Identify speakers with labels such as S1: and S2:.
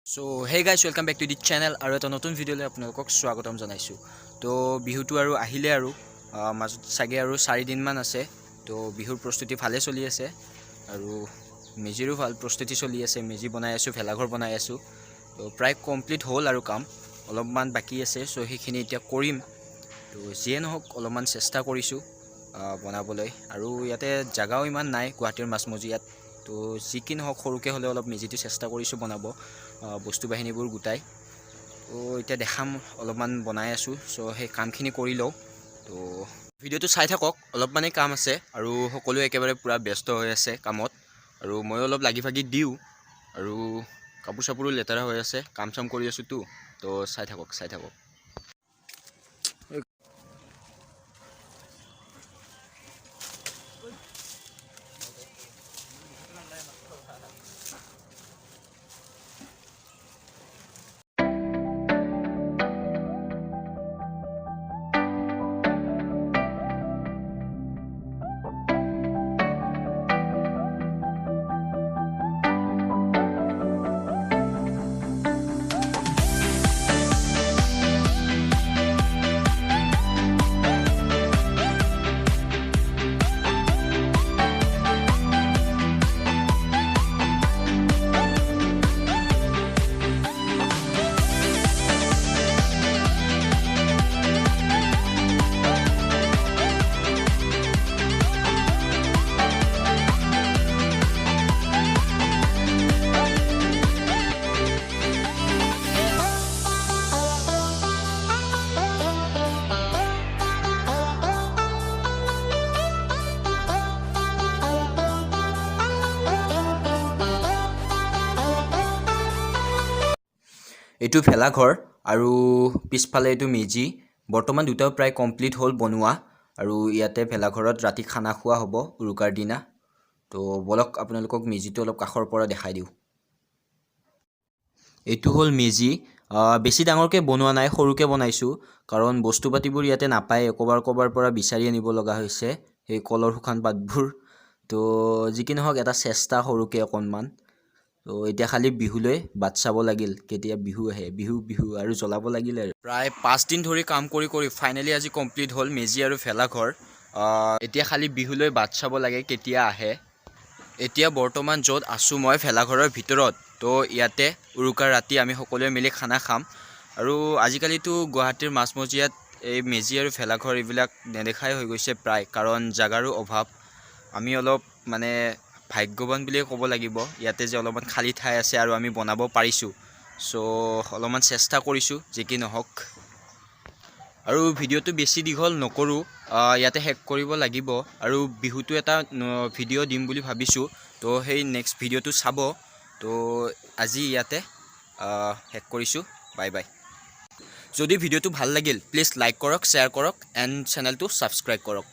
S1: So hey guys, welcome back to the channel আৰু এটা নতুন ভিডিঅ'লৈ আপোনালোকক স্বাগতম জনাইছোঁ। তো বিহুটো আৰু আহিলে আৰু মাজত চাগে আৰু 4 দিন মান আছে। তো বিহুৰ প্ৰস্তুতি ভালে চলি আছে আৰু মেজিৰো ভাল প্ৰস্তুতি চলি আছে। মেজি বনাই আছোঁ, ভেলাঘৰ বনাই আছোঁ। তো প্ৰায় কমপ্লিট হ'ল আৰু কাম অলপমান বাকী আছে। চ' সেইখিনি এতিয়া কৰিম। তো যিয়ে নহওক অলপমান চেষ্টা কৰিছোঁ বনাবলৈ। আৰু ইয়াতে জাগাও ইমান নাই গুৱাহাটীৰ মাজমজিয়াত। তো যি কি নহওক সৰুকৈ হ'লে অলপ মেজিটো চেষ্টা কৰিছোঁ বনাব বস্তু বাহিনীবোৰ গোটাই। তো এতিয়া দেখাম অলপমান বনাই আছোঁ। চ' সেই কামখিনি কৰি লওঁ। তো ভিডিঅ'টো চাই থাকক, অলপমানেই কাম আছে আৰু সকলোৱে একেবাৰে পূৰা ব্যস্ত হৈ আছে কামত আৰু ময়ো অলপ লাগি ভাগি দিওঁ আৰু কাপোৰ চাপোৰো লেতেৰা হৈ আছে, কাম চাম কৰি আছোঁতো। তো চাই থাকক। এইটো ভেলাঘৰ আৰু পিছফালে এইটো মেজি। বৰ্তমান দুটাও প্ৰায় কমপ্লিট হ'ল বনোৱা আৰু ইয়াতে ভেলাঘৰত ৰাতি খানা খোৱা হ'ব উৰুকাৰ দিনা। তো বলক আপোনালোকক মেজিটো অলপ কাষৰ পৰা দেখাই দিওঁ। এইটো হ'ল মেজি। বেছি ডাঙৰকৈ বনোৱা নাই, সৰুকৈ বনাইছোঁ কাৰণ বস্তু পাতিবোৰ ইয়াতে নাপায়। ক'ৰবাৰ পৰা বিচাৰি আনিব লগা হৈছে সেই কলৰ শুকান পাতবোৰ। তো যি কি নহওক এটা চেষ্টা সৰুকৈ অকণমান। তো এতিয়া খালি বিহুলৈ বাট চাব লাগিল, কেতিয়া বিহু আহে। বিহু আৰু জ্বলাব লাগিল আৰু প্ৰায় 5 দিন ধৰি কাম কৰি ফাইনেলি আজি কমপ্লিট হ'ল মেজি আৰু ভেলাঘৰ। এতিয়া খালি বিহুলৈ বাট চাব লাগে কেতিয়া আহে। এতিয়া বৰ্তমান য'ত আছোঁ মই ভেলাঘৰৰ ভিতৰত। তো ইয়াতে উৰুকাৰ ৰাতি আমি সকলোৱে মিলি খানা খাম। আৰু আজিকালিতো গুৱাহাটীৰ মাজমজিয়াত এই মেজি আৰু ভেলাঘৰ এইবিলাক নেদেখাই হৈ গৈছে প্ৰায়, কাৰণ জাগাৰো অভাৱ। আমি অলপ মানে ভাগ্যৱান বুলিয়ে ক'ব লাগিব ইয়াতে যে অলপমান খালী ঠাই আছে আৰু আমি বনাব পাৰিছোঁ। চ' অলপমান চেষ্টা কৰিছোঁ যি কি নহওক। আৰু ভিডিঅ'টো বেছি দীঘল নকৰোঁ, ইয়াতে শেষ কৰিব লাগিব। আৰু বিহুটো এটা ভিডিঅ' দিম বুলি ভাবিছোঁ। তো সেই নেক্সট ভিডিঅ'টো চাব। তো আজি ইয়াতে শেষ কৰিছোঁ। Bye bye. যদি ভিডিঅ'টো ভাল লাগিল প্লিজ লাইক কৰক, শ্বেয়াৰ কৰক এণ্ড চেনেলটো ছাবস্ক্ৰাইব কৰক।